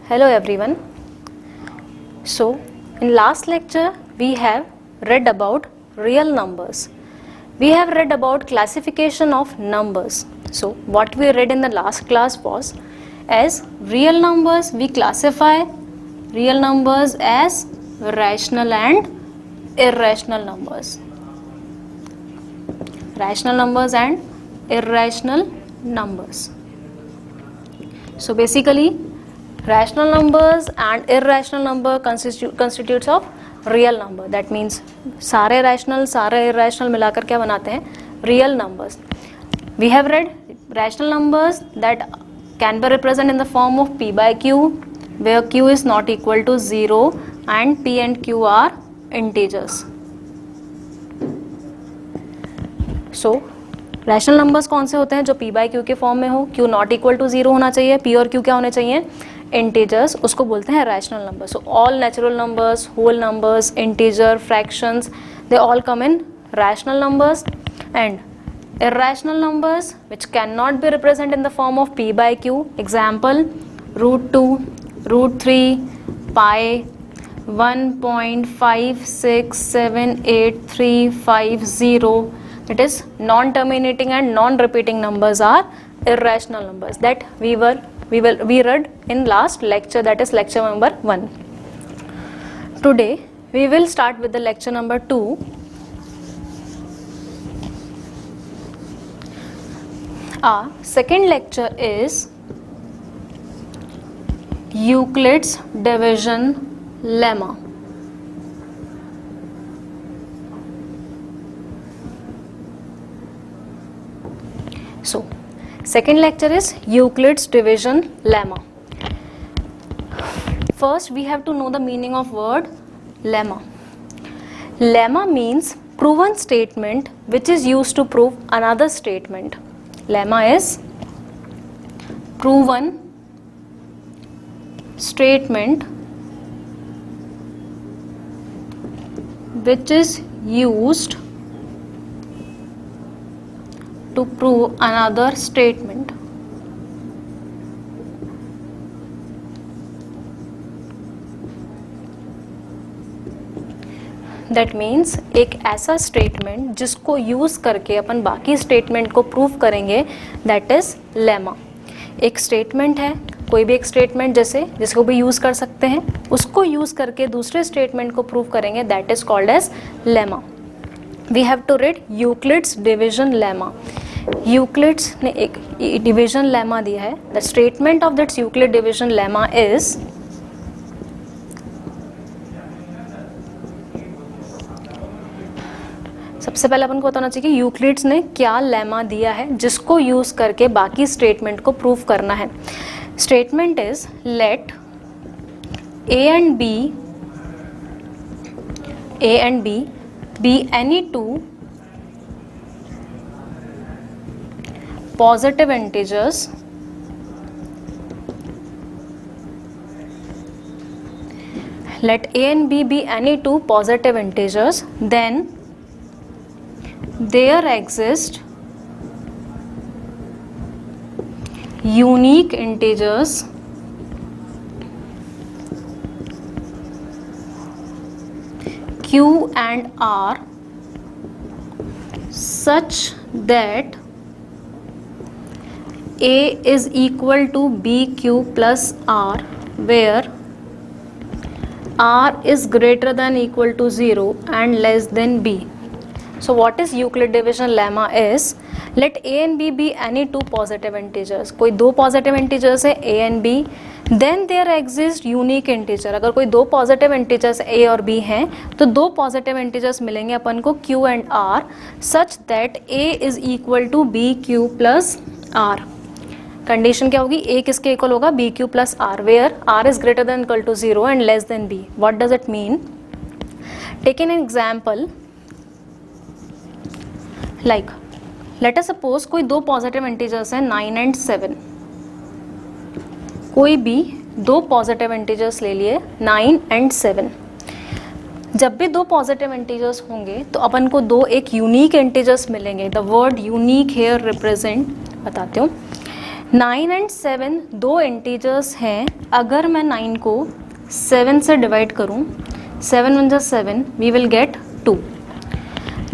Hello everyone. So in last lecture we have read about real numbers. We have read about classification of numbers. So what we read in the last class was, as real numbers we classify real numbers as rational and irrational numbers. Rational numbers and irrational numbers. So basically rational numbers and irrational number constitutes of real number. That means सारे rational सारे irrational मिलाकर क्या बनाते हैं? Real numbers. We have read rational numbers that can be represented in the form of p by q, where q is not equal to 0 and p and q are integers. So rational numbers कौन से होते हैं? जो p by q के form में हो, q not equal to 0 होना चाहिए, p और q क्या होने चाहिए? इंटीजर्स, उसको बोलते हैं rational number. So all natural numbers, whole numbers, integer, fractions, they all come in rational numbers. And irrational numbers which cannot be represented in the form of p by q. Example: root 2, root 3, pi, 1.56783550. It is non-terminating and non-repeating numbers are irrational numbers that we read in last lecture, that is lecture number 1. Today we will start with the lecture number 2. Our second lecture is Euclid's division lemma. So second lecture is Euclid's division lemma. First we have to know the meaning of word lemma. Lemma means proven statement which is used to prove another statement. Lemma is proven statement which is used to prove another statement. That means एक ऐसा statement जिसको use करके अपन बाकी statement को prove करेंगे, that is lemma. एक statement है, कोई भी एक स्टेटमेंट जैसे जिसको भी यूज़ कर सकते हैं, उसको यूज़ करके दूसरे स्टेटमेंट को प्रूव करेंगे, that is called as lemma. We have to read Euclid's division lemma. Euclid's ने एक डिविजन लेमा दिया है. The statement of that's Euclid division lemma is, सबसे पहले अपन को बताना चाहिए कि यूक्लिड्स ने क्या लेमा दिया है जिसको यूज करके बाकी स्टेटमेंट को प्रूव करना है. Statement is let a and b any two positive integers let a and b be any two positive integers, then there exist unique integers q and r such that a is equal to bq plus r, where r is greater than equal to 0 and less than b. So what is Euclid division lemma is, let a and b be any two positive integers. कोई दो positive integers है a and b, then there exist unique integer. अगर कोई दो positive integers a और b हैं तो दो positive integers मिलेंगे अपन को q and r such that a is equal to bq plus r. Condition क्या होगी? a किसके इक्वल होगा? bq plus r, where r is greater than equal to 0 and less than b. What does it mean? Take an example. Like, let us suppose कोई दो positive integers हैं 9 and 7. कोई भी दो पॉजिटिव इंटीजर्स ले लिए 9 and 7. जब भी दो पॉजिटिव इंटीजर्स होंगे तो अपन को दो एक यूनिक इंटीजर्स मिलेंगे. The word unique here represent, बताते हूँ. 9 एंड 7 दो इंटीजर्स हैं. अगर मैं 9 को 7 से डिवाइड करूं, 7 × 7 वी विल गेट 2.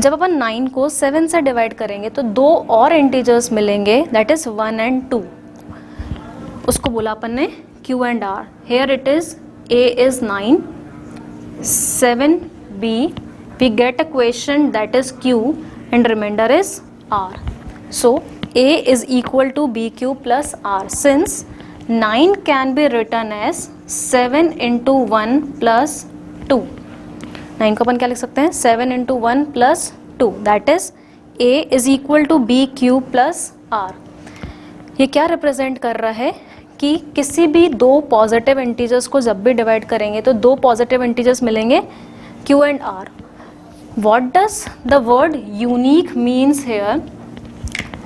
जब अपन 9 को 7 से डिवाइड करेंगे तो दो और इंटीजर्स मिलेंगे, दैट इज 1 एंड 2. उसको बोला अपन ने Q and R. Here it is A is 9, 7B, we get a question that is Q and remainder is R. So A is equal to BQ plus R. Since 9 can be written as 7 into 1 plus 2. 9 को अपन क्या लिख सकते हैं? 7 into 1 plus 2. That is A is equal to BQ plus R. ये क्या represent कर रहा है कि किसी भी दो पॉजिटिव इंटीजर्स को जब भी डिवाइड करेंगे तो दो पॉजिटिव इंटीजर्स मिलेंगे Q and R. What does the word unique means here?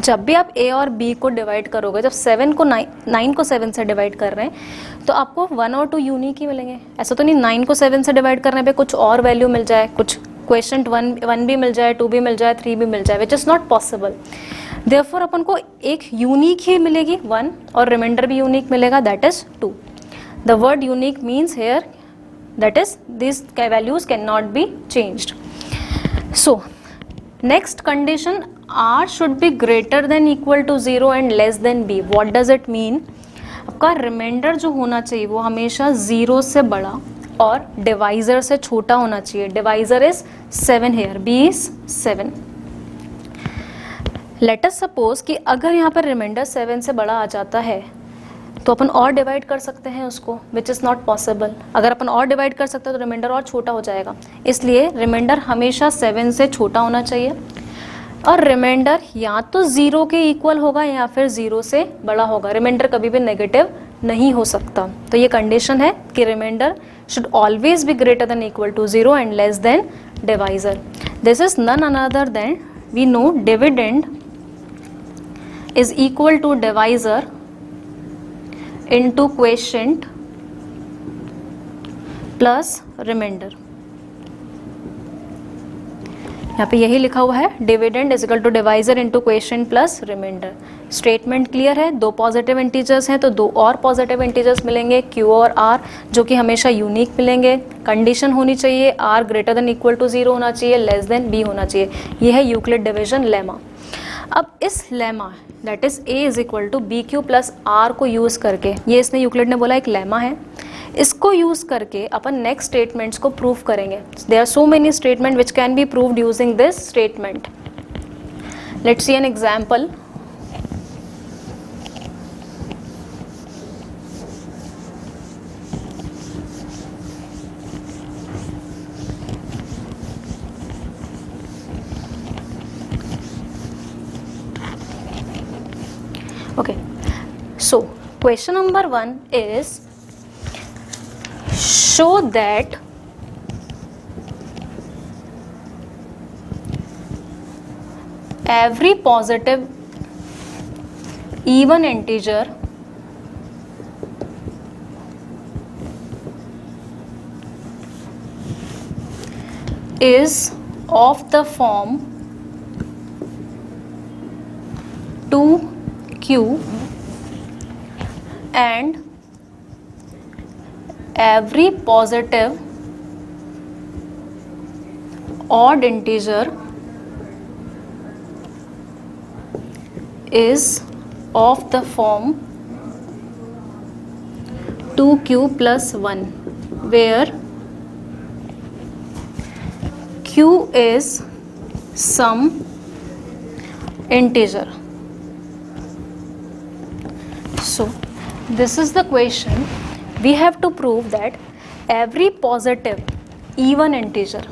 जब भी आप A और B को डिवाइड करोगे, जब 7 को 9 को 7 से डिवाइड कर रहे हैं तो आपको 1 और 2 यूनिक ही मिलेंगे. ऐसा तो नहीं 9 को 7 से डिवाइड करने पे कुछ और वैल्यू मिल जाए, कुछ क्वेश्चन 1 भी मिल जाए, 2 भी मिल जाए, 3 भी मिल जाए, which is not possible. Therefore अपन को एक यूनिक ही मिलेगी 1 और रिमाइंडर भी यूनिक मिलेगा, that is 2. The word unique means here that is this values can not be changed. So next condition, R should be greater than equal to 0 and less than B. What does it mean? आपका remainder जो होना चाहिए वो हमेशा 0 से बड़ा और divisor से छोटा होना चाहिए. Divisor is 7 here, B is 7. Let us suppose कि अगर यहाँ पर रिमाइंडर 7 से बड़ा आ जाता है तो अपन और डिवाइड कर सकते हैं उसको, विच इज़ नॉट पॉसिबल. अगर अपन और डिवाइड कर सकते हैं तो रिमाइंडर और छोटा हो जाएगा. इसलिए रिमाइंडर हमेशा 7 से छोटा होना चाहिए और रिमाइंडर या तो 0 के इक्वल होगा या फिर 0 से बड़ा होगा. रिमाइंडर कभी भी नेगेटिव नहीं हो सकता. तो ये कंडीशन है कि reminder should always be greater than equal to 0 and less than divisor. This is none other than, we know dividend is equal to divisor into quotient plus remainder. यहाँ पे यही लिखा हुआ है, dividend is equal to divisor into question plus remainder. Statement clear है. दो positive integers हैं तो दो और पॉजिटिव इंटीजर्स मिलेंगे Q और R, जो कि हमेशा यूनिक मिलेंगे. कंडीशन होनी चाहिए R greater than equal to 0 होना चाहिए, लेस देन B होना चाहिए. ये है यूक्लिड डिवीजन लेमा. अब इस lemma that is A is equal to BQ plus R को यूज़ करके, ये इसने यूक्लिड ने बोला एक लेमा है, इसको यूज़ करके अपन नेक्स्ट स्टेटमेंट्स को प्रूव करेंगे. There are so many statement which can be proved using this statement. Let's see an example. Okay, so question number 1 is, show that every positive even integer is of the form 2q and every positive odd integer is of the form 2q plus 1, where q is some integer. So this is the question. We have to prove that every positive even integer,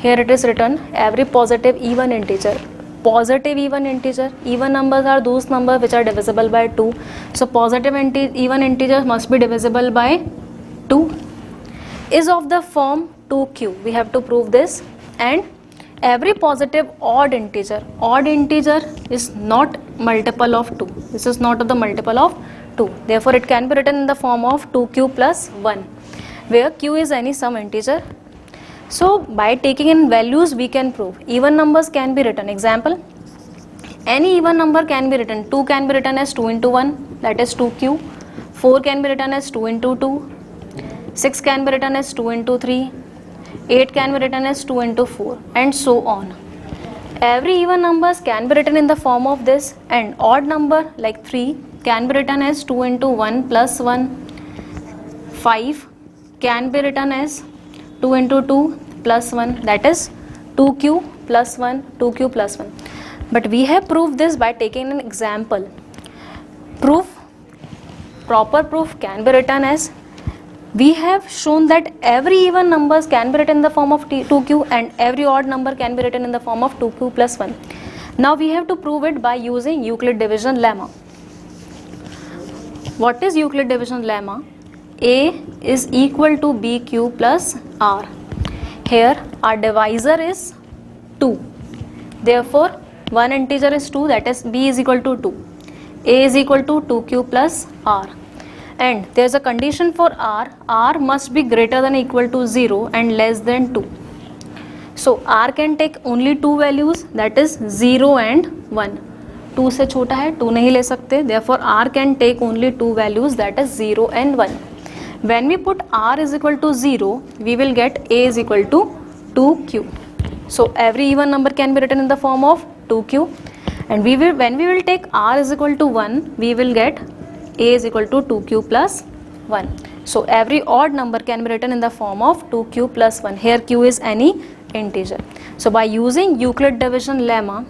here it is written every positive even integer, positive even integer, even numbers are those numbers which are divisible by 2. So positive even integer must be divisible by 2, is of the form 2q. We have to prove this. And every positive odd integer is not multiple of 2. This is not of the multiple of 2. Therefore it can be written in the form of 2q plus 1, where q is any some integer. So by taking in values we can prove even numbers can be written. Example, Any even number can be written. 2 can be written as 2 into 1, that is 2q. 4 can be written as 2 into 2. 6 can be written as 2 into 3. 8 can be written as 2 into 4, and so on. Every even numbers can be written in the form of this, and odd number like 3 can be written as 2 into 1 plus 1. 5 can be written as 2 into 2 plus 1, that is 2q plus 1, 2q plus 1. But we have proved this by taking an example. Proper proof can be written as, we have shown that every even numbers can be written in the form of 2q and every odd number can be written in the form of 2q plus 1. Now we have to prove it by using Euclid division lemma. What is Euclid division lemma? A is equal to bq plus r. Here our divisor is 2. Therefore, one integer is 2, that is b is equal to 2. A is equal to 2q plus r. And there is a condition for r must be greater than or equal to 0 and less than 2. So r can take only two values, that is 0 and 1. 2 से छोटा है, 2 नहीं ले सकते, therefore r can take only two values, that is 0 and 1. When we put r is equal to 0, we will get a is equal to 2q. So every even number can be written in the form of 2q, and when we will take r is equal to 1, we will get a is equal to 2q plus 1. So every odd number can be written in the form of 2q plus 1. Here q is any integer. So by using Euclid division lemma,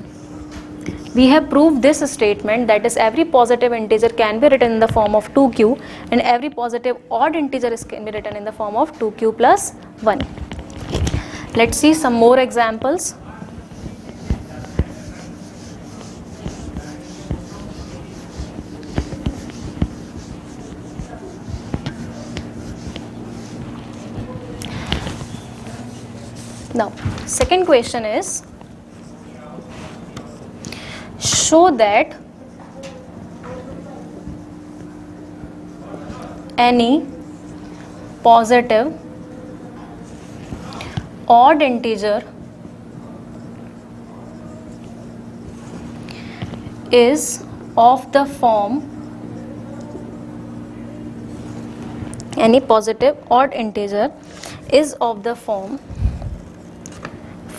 we have proved this statement, that is every positive integer can be written in the form of 2q and every positive odd integer can be written in the form of 2q plus 1. Let's see some more examples. Now, second question is, show that any positive odd integer is of the form, any positive odd integer is of the form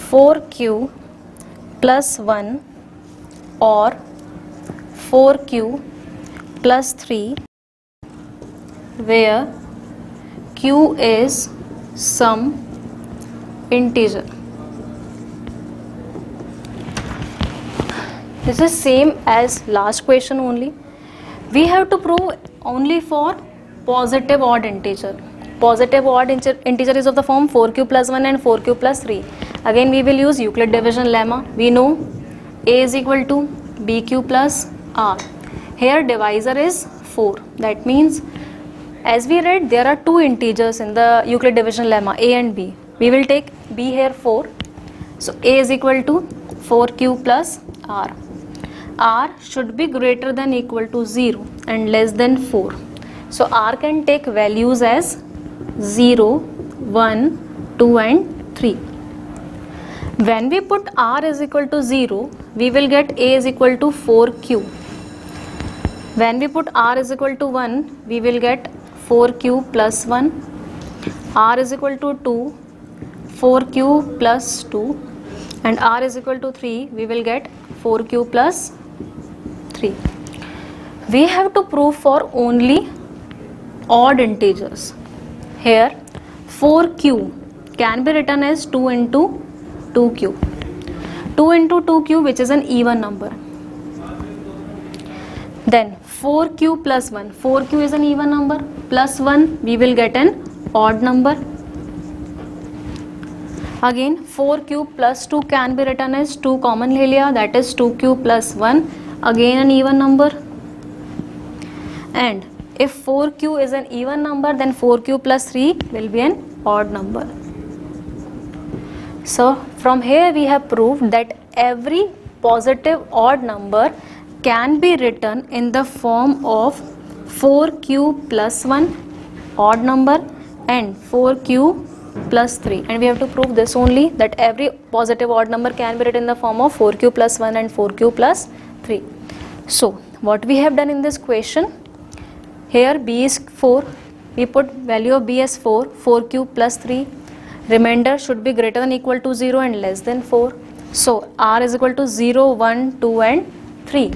4q plus 1 or 4q plus 3, where q is some integer. This is same as last question only. We have to prove only for positive odd integer. Positive odd integer is of the form 4q plus 1 and 4q plus 3. Again we will use Euclid division lemma. We know a is equal to bq plus r. Here divisor is 4. That means, as we read, there are two integers in the Euclid division lemma, a and b. We will take b here 4. So a is equal to 4q plus r. R should be greater than equal to 0 and less than 4. So r can take values as 0, 1, 2 and 3. When we put r is equal to 0, we will get a is equal to 4q. When we put r is equal to 1, we will get 4q plus 1. R is equal to 2, 4q plus 2. And r is equal to 3, we will get 4q plus 3. We have to prove for only odd integers. Here 4q can be written as 2 into 2q. 2 into 2q, which is an even number. Then 4q plus 1. 4q is an even number. Plus 1, we will get an odd number. Again 4q plus 2 can be written as 2 common ले लिया, that is 2q plus 1. Again an even number. And if 4q is an even number, then 4q plus 3 will be an odd number. So from here we have proved that every positive odd number can be written in the form of 4q plus 1 odd number and 4q plus 3, and we have to prove this only, that every positive odd number can be written in the form of 4q plus 1 and 4q plus 3. So what we have done in this question, here b is 4, we put value of b as 4, 4q plus 3, remainder should be greater than equal to 0 and less than 4. So r is equal to 0, 1, 2 and 3.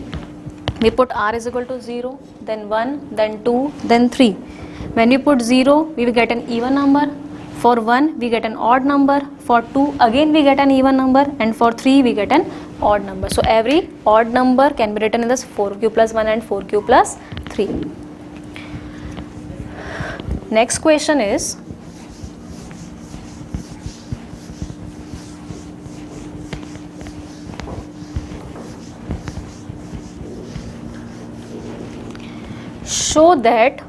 We put r is equal to 0, then 1, then 2, then 3. When we put 0, we will get an even number. For 1, we get an odd number. For 2, again we get an even number. And for 3, we get an odd number. So every odd number can be written in this 4q plus 1 and 4q plus 3. Next question is, show that,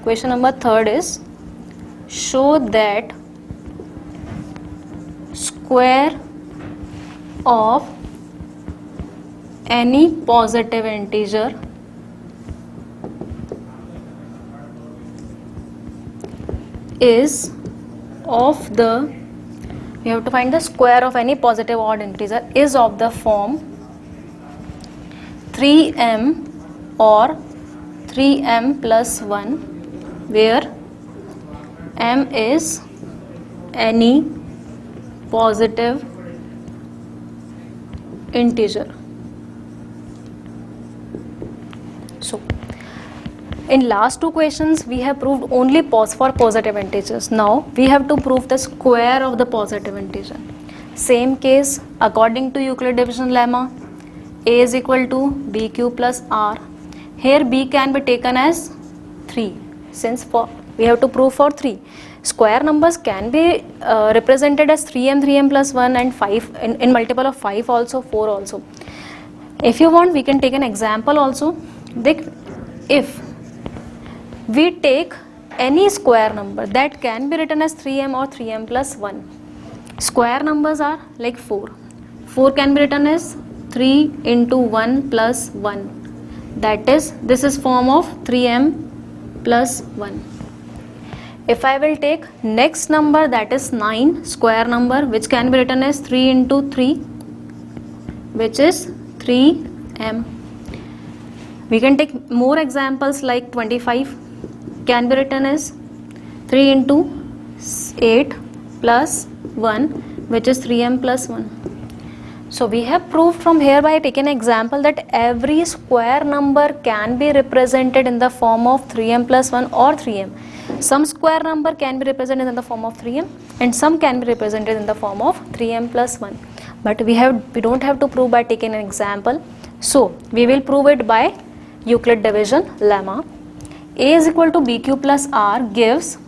question number 3rd is, show that square of any positive integer is of the, we have to find the square of any positive odd integer is of the form 3m or 3m plus 1, where m is any positive integer. So in last two questions we have proved only for positive integers. Now we have to prove the square of the positive integer. Same case, according to Euclid division lemma, a is equal to bq plus r. Here b can be taken as 3, since we have to prove for 3. Square numbers can be represented as 3m, 3m plus 1 and 5 in multiple of 5 also, 4 also. If you want, we can take an example also. If we take any square number that can be written as 3m or 3m plus 1. Square numbers are like 4. 4 can be written as 3 into 1 plus 1. That is, this is form of 3m plus 1. If I will take next number, that is 9, square number, which can be written as 3 into 3, which is 3m. We can take more examples like 25 can be written as 3 into 8 plus 1, which is 3m plus 1. So we have proved from here by taking an example that every square number can be represented in the form of 3m plus 1 or 3m. Some square number can be represented in the form of 3m and some can be represented in the form of 3m plus 1. But we don't have to prove by taking an example. So we will prove it by Euclid division lemma. A is equal to bq plus r gives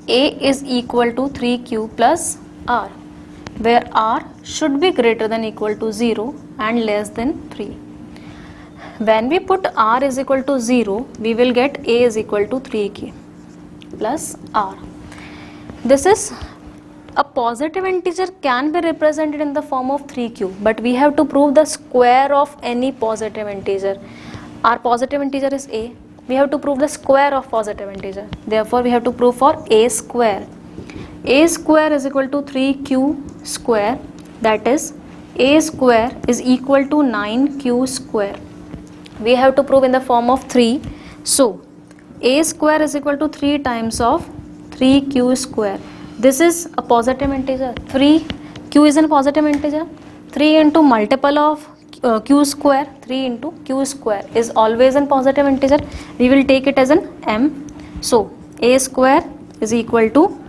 a is equal to 3q plus r, where r should be greater than equal to 0 and less than 3. When we put r is equal to 0, we will get a is equal to 3k plus r. This is a positive integer can be represented in the form of 3q, but we have to prove the square of any positive integer. Our positive integer is a. We have to prove the square of positive integer. Therefore, we have to prove for a square. A square is equal to 3q square, that is a square is equal to 9q square. We have to prove in the form of 3. So a square is equal to 3 times of 3q square. This is a positive integer. 3, q is a positive integer. 3 into multiple of q square, 3 into q square is always a positive integer. We will take it as an m. So a square is equal to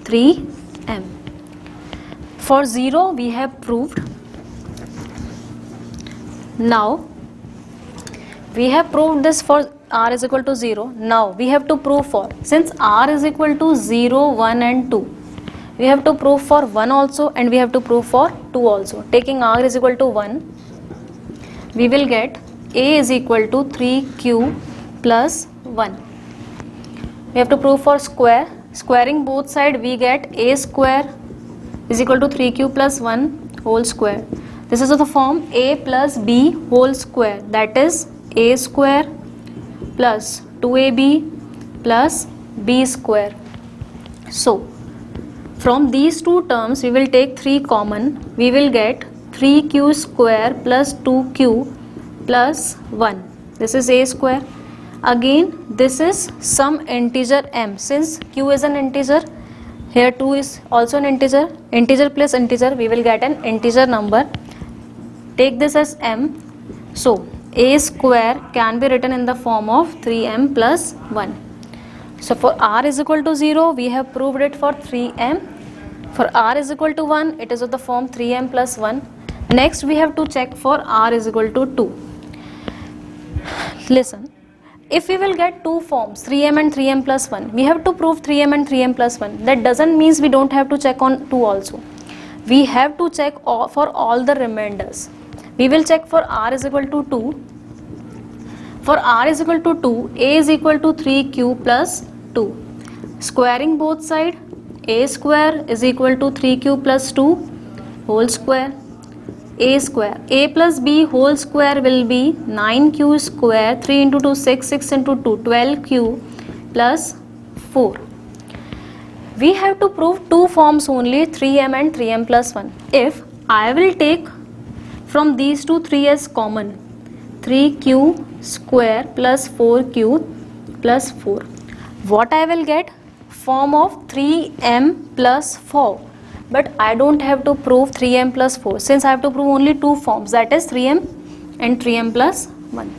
3m. For 0 we have proved. Now we have proved this for r is equal to 0. Now we have to prove for, since r is equal to 0, 1 and 2, we have to prove for 1 also and we have to prove for 2 also. Taking r is equal to 1, we will get a is equal to 3q plus 1. We have to prove for square. Squaring both sides, we get a square is equal to 3q plus 1 whole square. This is of the form a plus b whole square, that is a square plus 2ab plus b square. So From these two terms we will take 3 common. We will get 3q square plus 2q plus 1. This is a square. Again this is some integer m. Since q is an integer, here 2 is also an integer. Integer plus integer, we will get an integer number. Take this as m. So a square can be written in the form of 3m plus 1. So for r is equal to 0, we have proved it for 3m. For r is equal to 1, it is of the form 3m plus 1. Next we have to check for r is equal to 2. Listen, if we will get two forms 3m and 3m plus 1, we have to prove 3m and 3m plus 1. That doesn't mean we don't have to check on 2 also. We have to check for all the remainders. We will check for r is equal to 2. For r is equal to 2, a is equal to 3q plus 2. Squaring both sides, a square is equal to 3q plus 2 whole square. A square, a plus b whole square will be 9q square, 3 into 2 6, 6 into 2 12q plus 4. We have to prove two forms only, 3m and 3m plus 1. If I will take from these two 3 as common, 3q square plus 4q plus 4, what I will get? Form of 3m plus 4. But I don't have to prove 3m plus 4, since I have to prove only two forms, that is 3m and 3m plus 1.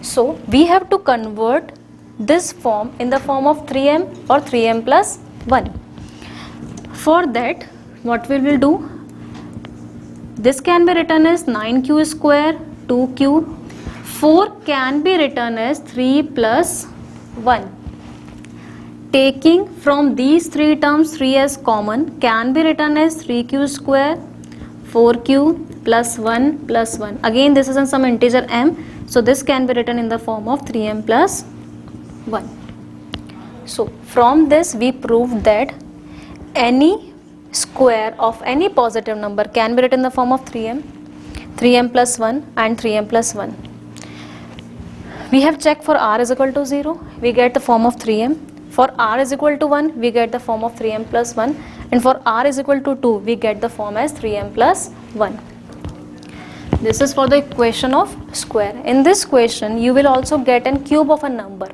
So we have to convert this form in the form of 3m or 3m plus 1. For that, what we will do? This can be written as 9q square, 2q. 4 can be written as 3 plus 1. Taking from these three terms 3 as common, can be written as 3q square, 4q plus 1 plus 1. Again this is in some integer m, so this can be written in the form of 3m plus 1. So from this we proved that any square of any positive number can be written in the form of 3m, 3m plus 1 and 3m plus 1. We have checked for r is equal to 0, we get the form of 3m. For r is equal to 1, we get the form of 3m plus 1, and for r is equal to 2, we get the form as 3m plus 1. This is for the equation of square. In this question, you will also get a cube of a number.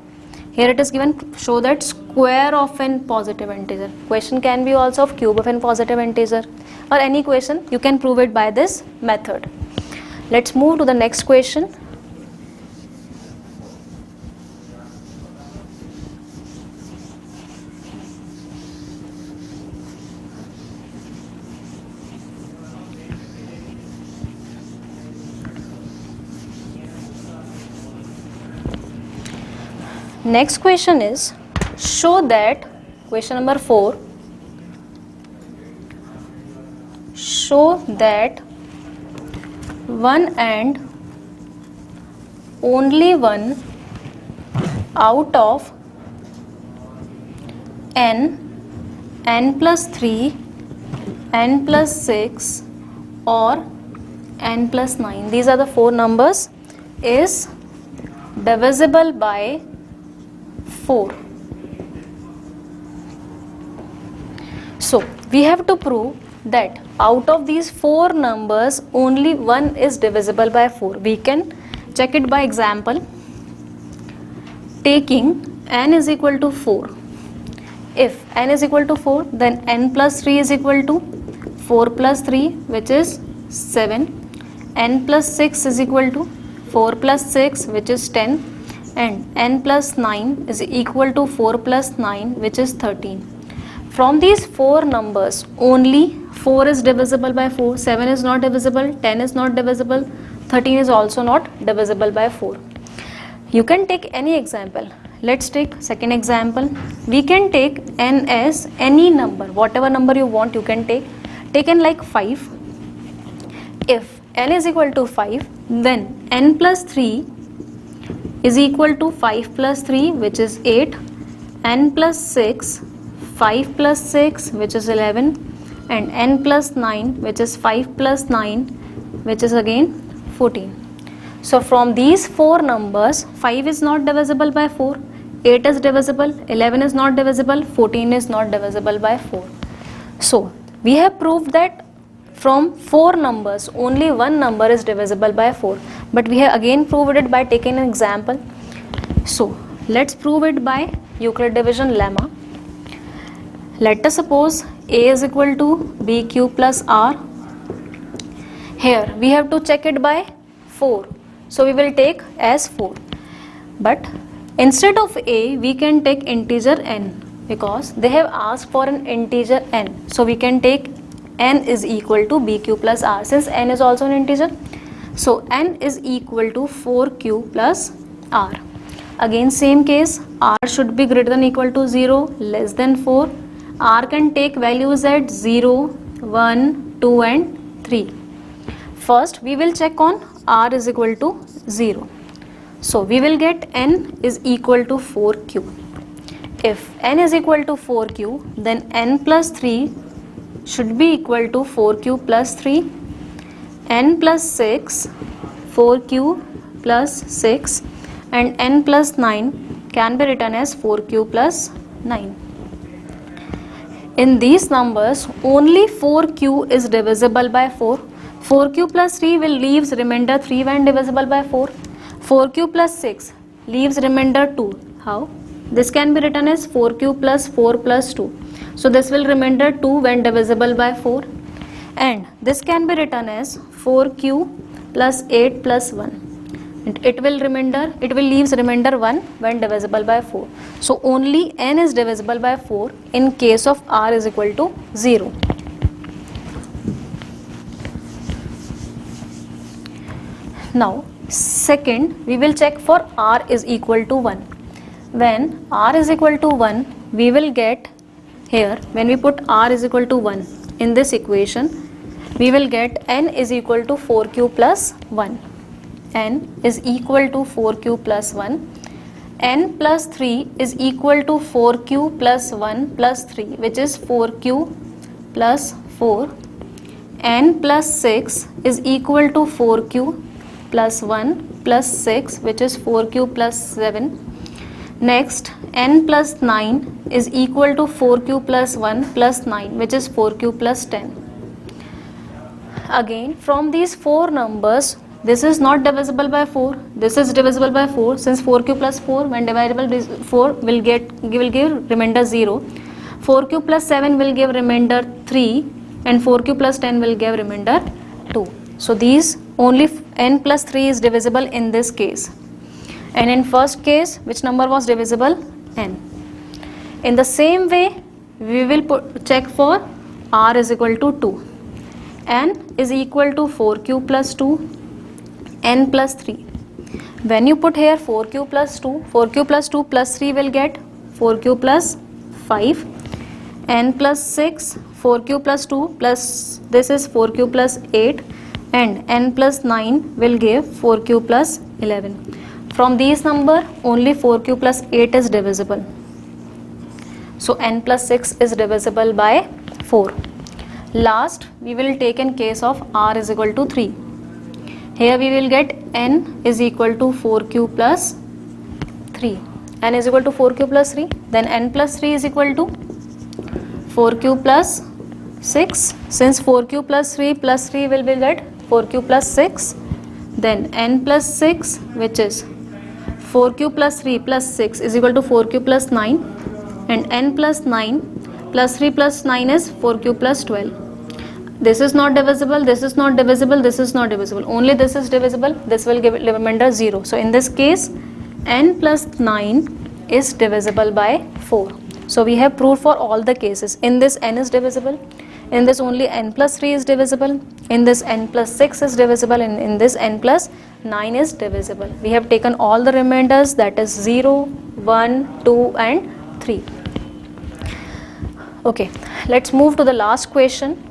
Here it is given, show that square of a positive integer. Question can be also of cube of a positive integer, or any question, you can prove it by this method. Let's move to the next question. Next question is, show that, question number 4, show that one and only one out of n, n plus 3, n plus 6 or n plus 9, these are the 4 numbers, is divisible by 4. So we have to prove that out of these 4 numbers only one is divisible by 4. We can check it by example. Taking n is equal to 4. If n is equal to 4, then n plus 3 is equal to 4 plus 3, which is 7. N plus 6 is equal to 4 plus 6, which is 10. And n plus 9 is equal to 4 plus 9, which is 13. From these 4 numbers, only 4 is divisible by 4, 7 is not divisible, 10 is not divisible, 13 is also not divisible by 4. You can take any example. Let's take second example. We can take n as any number, whatever number you want you can take. Take n like 5. If n is equal to 5, then n plus 3 is equal to 5 plus 3, which is 8, n plus 6, 5 plus 6, which is 11, and n plus 9, which is 5 plus 9, which is again 14. So from these 4 numbers, 5 is not divisible by 4, 8 is divisible, 11 is not divisible, 14 is not divisible by 4. So we have proved that from 4 numbers only one number is divisible by 4, but we have again proved it by taking an example. So let's prove it by Euclid division lemma. Let us suppose a is equal to bq plus r. Here we have to check it by 4, so we will take as 4, but instead of a we can take integer n, because they have asked for an integer n, so we can take n is equal to bq plus r, since n is also an integer. So n is equal to 4q plus r. Again same case, r should be greater than equal to 0, less than 4. R can take values at 0, 1, 2 and 3. First we will check on r is equal to 0. So we will get n is equal to 4q. If n is equal to 4q, then n plus 3 should be equal to 4q plus 3, n plus 6, 4q plus 6, and n plus 9 can be written as 4q plus 9. In these numbers, only 4q is divisible by 4. 4q plus 3 will leaves remainder 3 when divisible by 4. 4q plus 6 leaves remainder 2. How? This can be written as 4q plus 4 plus 2. So this will remainder 2 when divisible by 4. And this can be written as 4q plus 8 plus 1. And it will leaves remainder 1 when divisible by 4. So only n is divisible by 4 in case of r is equal to 0. Now second, we will check for r is equal to 1. When r is equal to 1, we will get here, when we put r is equal to 1 in this equation, we will get n is equal to 4q plus 1. N is equal to 4q plus 1. N plus 3 is equal to 4q plus 1 plus 3, which is 4q plus 4. N plus 6 is equal to 4q plus 1 plus 6, which is 4q plus 7. Next, n plus 9 is equal to 4q plus 1 plus 9, which is 4q plus 10. Again, from these 4 numbers, this is not divisible by 4, this is divisible by 4, since 4q plus 4 when divided by 4 will give remainder 0. 4q plus 7 will give remainder 3, and 4q plus 10 will give remainder 2. So these only n plus 3 is divisible in this case. And in first case, which number was divisible? N. In the same way, we will check for r is equal to 2. N is equal to 4q plus 2, n plus 3. When you put here 4q plus 2, 4q plus 2 plus 3 will get 4q plus 5, n plus 6, 4q plus 2 plus this is 4q plus 8, and n plus 9 will give 4q plus 11. From these number, only 4q plus 8 is divisible. So n plus 6 is divisible by 4. Last, we will take in case of r is equal to 3. Here we will get n is equal to 4q plus 3. N is equal to 4q plus 3. Then n plus 3 is equal to 4q plus 6. Since 4q plus 3 will be get 4q plus 6. Then n plus 6, which is 4q plus 3 plus 6 is equal to 4q plus 9. And n plus 9 plus 3 plus 9 is 4q plus 12. This is not divisible, this is not divisible, this is not divisible. Only this is divisible, this will give remainder 0. So in this case, n plus 9 is divisible by 4. So we have proved for all the cases. In this n is divisible, in this only n plus 3 is divisible, in this n plus 6 is divisible, and in this n plus 9 is divisible. We have taken all the remainders, that is 0, 1, 2 and 3. Okay, let's move to the last question.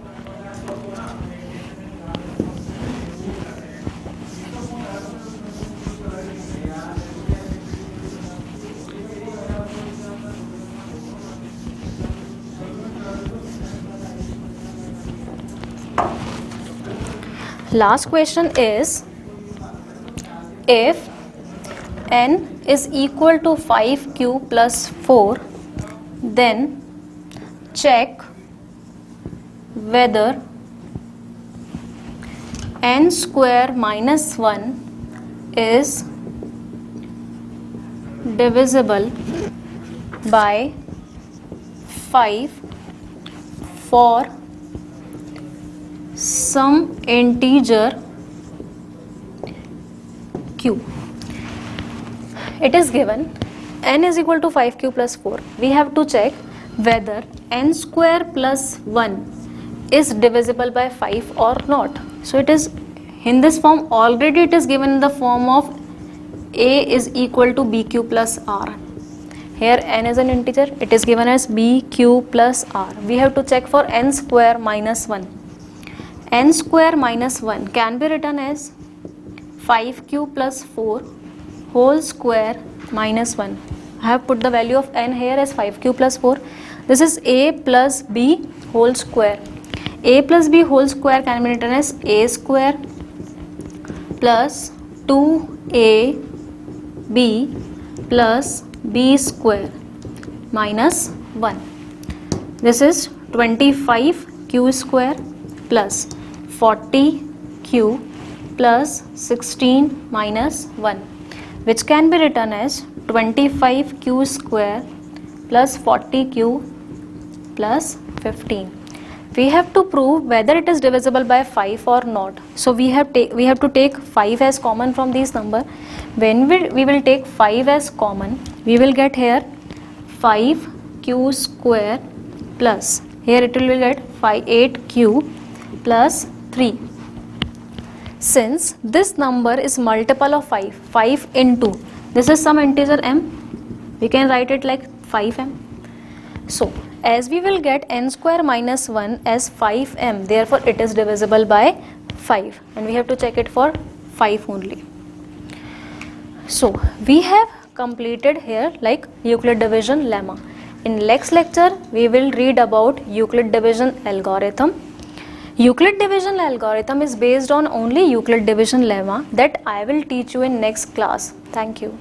Last question is, if n is equal to 5q plus 4, then check whether n square minus 1 is divisible by 5 for some integer q. It is given n is equal to 5q plus 4. We have to check whether n square plus 1 is divisible by 5 or not. So it is in this form. Already it is given in the form of a is equal to bq plus r. Here n is an integer, it is given as bq plus r. We have to check for n square minus 1. N square minus 1 can be written as 5q plus 4 whole square minus 1. I have put the value of n here as 5q plus 4. This is a plus b whole square. A plus b whole square can be written as a square plus 2ab plus b square minus 1. This is 25q square plus 40q plus 16 minus 1, which can be written as 25q square plus 40q plus 15. We have to prove whether it is divisible by 5 or not. So we have to take 5 as common from these number. When we will take 5 as common, we will get here 5q square plus, here it will get 8q plus 3. Since this number is multiple of 5 into, this is some integer m, we can write it like 5m. So as we will get n square minus 1 as 5m, therefore it is divisible by 5, and we have to check it for 5 only. So we have completed here like Euclid division lemma. In next lecture we will read about Euclid division algorithm. Euclid division algorithm is based on only Euclid division lemma that I will teach you in next class. Thank you.